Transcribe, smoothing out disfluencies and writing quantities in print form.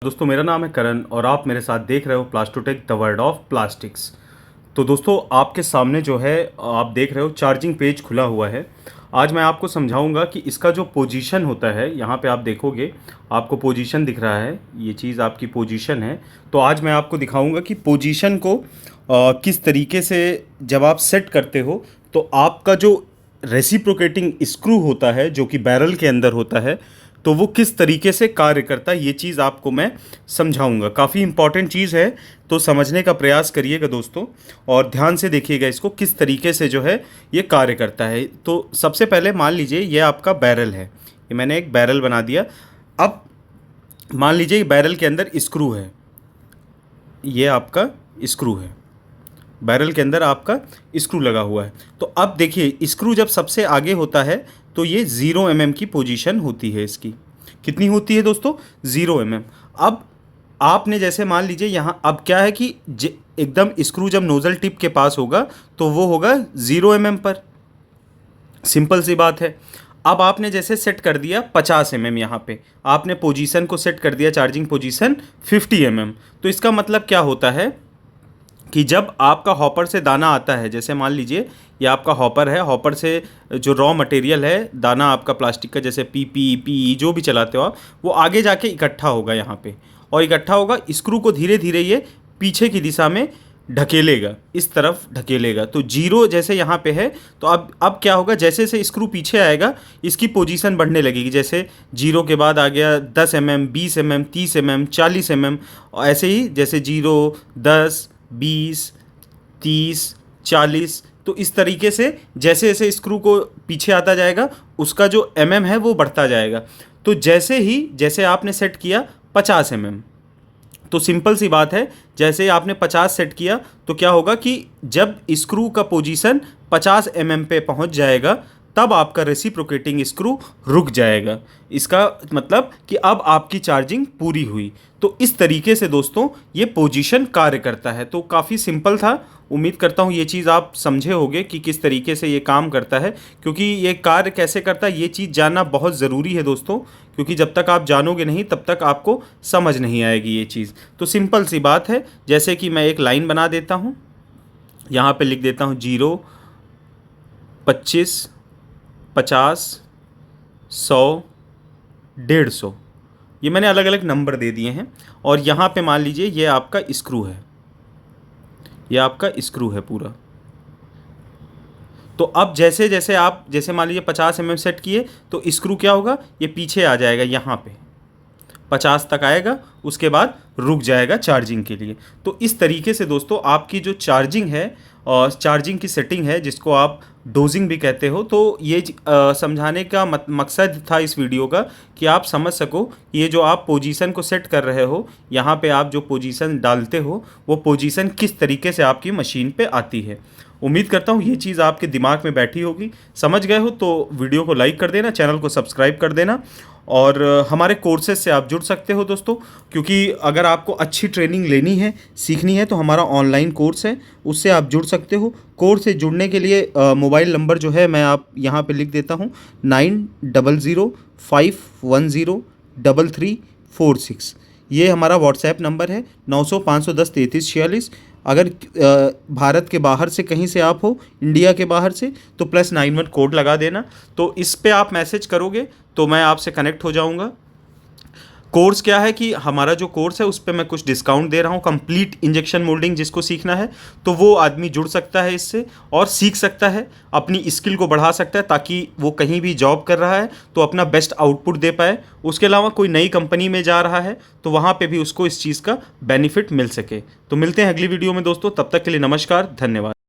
दोस्तों मेरा नाम है करण और आप मेरे साथ देख रहे हो प्लास्टोटेक द वर्ल्ड ऑफ प्लास्टिक्स। तो दोस्तों आपके सामने जो है आप देख रहे हो चार्जिंग पेज खुला हुआ है। आज मैं आपको समझाऊंगा कि इसका जो पोजीशन होता है, यहाँ पे आप देखोगे आपको पोजीशन दिख रहा है, ये चीज़ आपकी पोजीशन है। तो आज मैं आपको दिखाऊंगा कि पोजीशन को किस तरीके से जब आप सेट करते हो तो आपका जो रेसिप्रोकेटिंग स्क्रू होता है जो कि बैरल के अंदर होता है तो वो किस तरीके से कार्य करता है, ये चीज़ आपको मैं समझाऊंगा। काफ़ी इंपॉर्टेंट चीज़ है तो समझने का प्रयास करिएगा दोस्तों, और ध्यान से देखिएगा इसको किस तरीके से जो है ये कार्य करता है। तो सबसे पहले मान लीजिए ये आपका बैरल है, ये मैंने एक बैरल बना दिया। अब मान लीजिए बैरल के अंदर स्क्रू है, ये आपका स्क्रू है, बैरल के अंदर आपका स्क्रू लगा हुआ है। तो अब देखिए स्क्रू जब सबसे आगे होता है तो ये 0 mm की पोजीशन होती है। इसकी कितनी होती है दोस्तों? 0 mm। अब आपने जैसे मान लीजिए यहाँ, अब क्या है कि एकदम स्क्रू जब नोज़ल टिप के पास होगा तो वो होगा 0 mm पर, सिंपल सी बात है। अब आपने जैसे सेट कर दिया 50 mm, यहाँ पे आपने पोजीशन को सेट कर दिया, चार्जिंग पोजीशन 50 mm। तो इसका मतलब क्या होता है कि जब आपका हॉपर से दाना आता है, जैसे मान लीजिए ये आपका हॉपर है, हॉपर से जो रॉ मटेरियल है दाना आपका प्लास्टिक का, जैसे पीपी पीई जो भी चलाते हो आप, वो आगे जाके इकट्ठा होगा यहाँ पे, और इकट्ठा होगा, स्क्रू को धीरे धीरे ये पीछे की दिशा में ढकेलेगा, इस तरफ ढकेलेगा। तो 0 जैसे यहाँ पे है तो अब क्या होगा, जैसे जैसे स्क्रू पीछे आएगा इसकी पोजीशन बढ़ने लगेगी। जैसे 0 के बाद आ गया 10 mm, 20 mm, 30 mm, 40 mm, ऐसे ही जैसे 0, 10, 20, 30, 40। तो इस तरीके से जैसे जैसे स्क्रू को पीछे आता जाएगा उसका जो mm है वो बढ़ता जाएगा। तो जैसे आपने सेट किया 50 mm, तो सिंपल सी बात है, जैसे आपने 50 सेट किया तो क्या होगा कि जब स्क्रू का पोजीशन 50 mm पे पहुंच जाएगा तब आपका रेसिप्रोकेटिंग स्क्रू रुक जाएगा। इसका मतलब कि अब आपकी चार्जिंग पूरी हुई। तो इस तरीके से दोस्तों ये पोजीशन कार्य करता है। तो काफ़ी सिंपल था, उम्मीद करता हूँ ये चीज़ आप समझे होंगे कि किस तरीके से ये काम करता है, क्योंकि ये कार्य कैसे करता है ये चीज़ जानना बहुत ज़रूरी है दोस्तों, क्योंकि जब तक आप जानोगे नहीं तब तक आपको समझ नहीं आएगी ये चीज़। तो सिंपल सी बात है, जैसे कि मैं एक लाइन बना देता हूँ, यहाँ पे लिख देता हूँ 0, 25, 50, 100, 150, ये मैंने अलग अलग नंबर दे दिए हैं। और यहाँ पे मान लीजिए ये आपका स्क्रू है, ये आपका स्क्रू है पूरा। तो अब जैसे जैसे आप जैसे मान लीजिए 50 mm सेट किए तो स्क्रू क्या होगा, ये पीछे आ जाएगा, यहाँ पे 50 तक आएगा, उसके बाद रुक जाएगा चार्जिंग के लिए। तो इस तरीके से दोस्तों आपकी जो चार्जिंग है और चार्जिंग की सेटिंग है, जिसको आप डोजिंग भी कहते हो, तो ये समझाने का मकसद था इस वीडियो का कि आप समझ सको ये जो आप पोजीशन को सेट कर रहे हो, यहाँ पे आप जो पोजीशन डालते हो वो पोजीशन किस तरीके से आपकी मशीन पे आती है। उम्मीद करता हूँ ये चीज़ आपके दिमाग में बैठी होगी। समझ गए हो तो वीडियो को लाइक कर देना, चैनल को सब्सक्राइब कर देना, और हमारे कोर्सेज से आप जुड़ सकते हो दोस्तों, क्योंकि अगर आपको अच्छी ट्रेनिंग लेनी है, सीखनी है, तो हमारा ऑनलाइन कोर्स है, उससे आप जुड़ सकते हो। कोर्स से जुड़ने के लिए मोबाइल नंबर जो है मैं आप यहाँ पे लिख देता हूँ, 9005103346। ये हमारा व्हाट्सएप नंबर है, 900 510 3346। अगर भारत के बाहर से कहीं से आप हो, इंडिया के बाहर से, तो +91 कोड लगा देना। तो इस पे आप मैसेज करोगे तो मैं आपसे कनेक्ट हो जाऊंगा। कोर्स क्या है कि हमारा जो कोर्स है उस पे मैं कुछ डिस्काउंट दे रहा हूँ। कंप्लीट इंजेक्शन मोल्डिंग जिसको सीखना है तो वो आदमी जुड़ सकता है इससे और सीख सकता है, अपनी स्किल को बढ़ा सकता है, ताकि वो कहीं भी जॉब कर रहा है तो अपना बेस्ट आउटपुट दे पाए। उसके अलावा कोई नई कंपनी में जा रहा है तो वहाँ पे भी उसको इस चीज़ का बेनिफिट मिल सके। तो मिलते हैं अगली वीडियो में दोस्तों, तब तक के लिए नमस्कार, धन्यवाद।